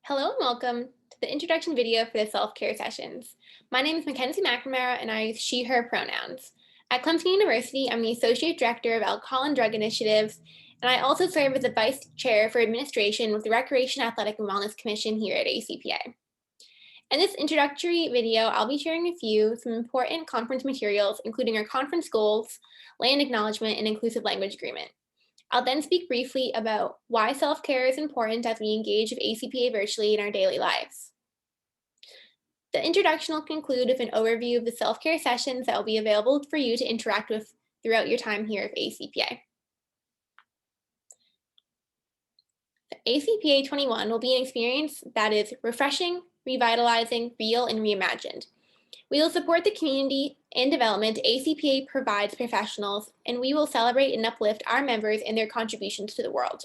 Hello and welcome to the introduction video for the self-care sessions. My name is Mackenzie McNamara and I use she, her pronouns. At Clemson University, I'm the Associate Director of Alcohol and Drug Initiatives, and I also serve as the Vice Chair for Administration with the Recreation Athletic and Wellness Commission here at ACPA. In this introductory video, I'll be sharing with you some important conference materials, including our conference goals, land acknowledgement, and inclusive language agreement. I'll then speak briefly about why self-care is important as we engage with ACPA virtually in our daily lives. The introduction will conclude with an overview of the self-care sessions that will be available for you to interact with throughout your time here at ACPA. The ACPA 21 will be an experience that is refreshing, revitalizing, real, and reimagined. We will support the community and development ACPA provides professionals, and we will celebrate and uplift our members and their contributions to the world.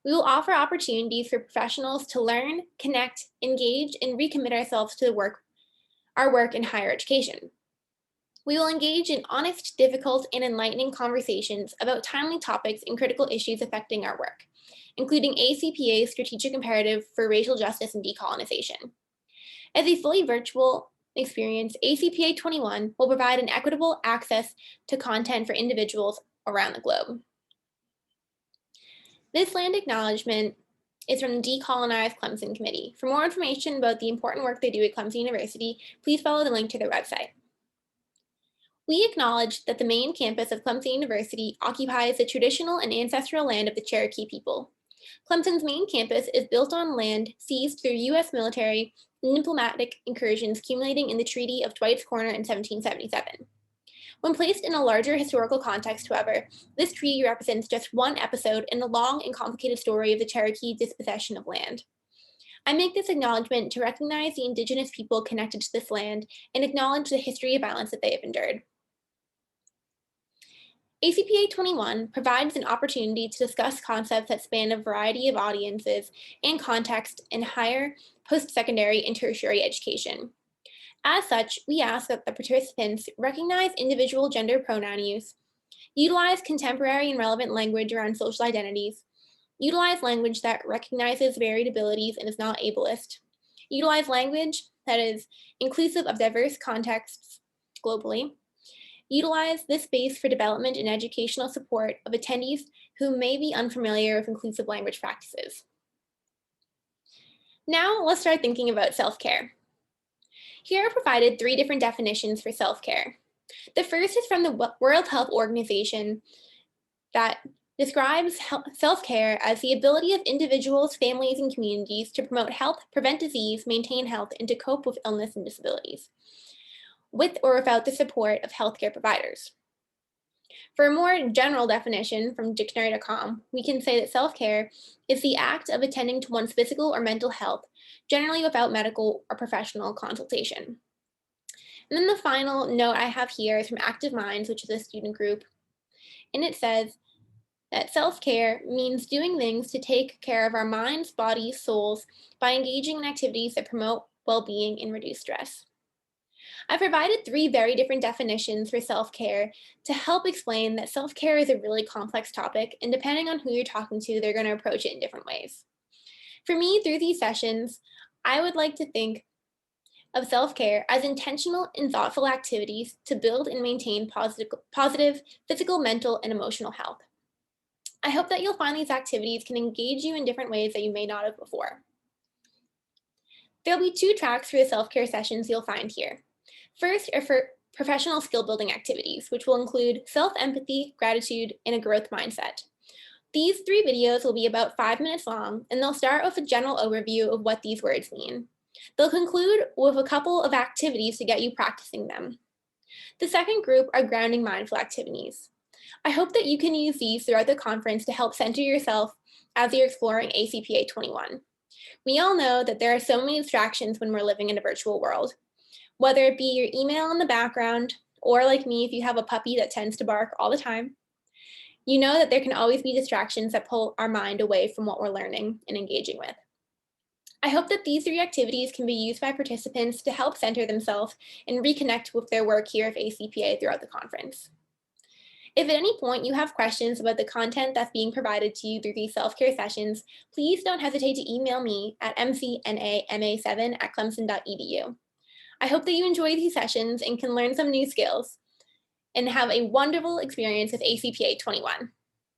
We will offer opportunities for professionals to learn, connect, engage, and recommit ourselves to our work in higher education. We will engage in honest, difficult, and enlightening conversations about timely topics and critical issues affecting our work, including ACPA's strategic imperative for racial justice and decolonization. As a fully virtual experience, ACPA 21 will provide an equitable access to content for individuals around the globe. This land acknowledgement is from the Decolonize Clemson Committee. For more information about the important work they do at Clemson University, please follow the link to their website. We acknowledge that the main campus of Clemson University occupies the traditional and ancestral land of the Cherokee people. Clemson's main campus is built on land seized through U.S. military and diplomatic incursions culminating in the Treaty of Dwight's Corner in 1777. When placed in a larger historical context, however, this treaty represents just one episode in the long and complicated story of the Cherokee dispossession of land. I make this acknowledgement to recognize the Indigenous people connected to this land and acknowledge the history of violence that they have endured. ACPA 21 provides an opportunity to discuss concepts that span a variety of audiences and context in higher, post-secondary, and tertiary education. As such, we ask that the participants recognize individual gender pronoun use, utilize contemporary and relevant language around social identities, utilize language that recognizes varied abilities and is not ableist, utilize language that is inclusive of diverse contexts globally, utilize this space for development and educational support of attendees who may be unfamiliar with inclusive language practices. Now let's start thinking about self-care. Here are provided 3 different definitions for self-care. The first is from the World Health Organization that describes self-care as the ability of individuals, families, and communities to promote health, prevent disease, maintain health, and to cope with illness and disabilities, with or without the support of healthcare providers. For a more general definition from dictionary.com, we can say that self-care is the act of attending to one's physical or mental health, generally without medical or professional consultation. And then the final note I have here is from Active Minds, which is a student group, and it says that self-care means doing things to take care of our minds, bodies, souls by engaging in activities that promote well-being and reduce stress. I provided 3 very different definitions for self-care to help explain that self-care is a really complex topic, and depending on who you're talking to, they're going to approach it in different ways. For me, through these sessions, I would like to think of self-care as intentional and thoughtful activities to build and maintain positive physical, mental, and emotional health. I hope that you'll find these activities can engage you in different ways that you may not have before. There'll be 2 tracks for the self-care sessions you'll find here. First are for professional skill building activities, which will include self-empathy, gratitude, and a growth mindset. These 3 videos will be about 5 minutes long, and they'll start with a general overview of what these words mean. They'll conclude with a couple of activities to get you practicing them. The second group are grounding mindful activities. I hope that you can use these throughout the conference to help center yourself as you're exploring ACPA 21. We all know that there are so many distractions when we're living in a virtual world. Whether it be your email in the background, or like me, if you have a puppy that tends to bark all the time, you know that there can always be distractions that pull our mind away from what we're learning and engaging with. I hope that these 3 activities can be used by participants to help center themselves and reconnect with their work here at ACPA throughout the conference. If at any point you have questions about the content that's being provided to you through these self-care sessions, please don't hesitate to email me at mcnama7@clemson.edu. I hope that you enjoy these sessions and can learn some new skills and have a wonderful experience with ACPA 21.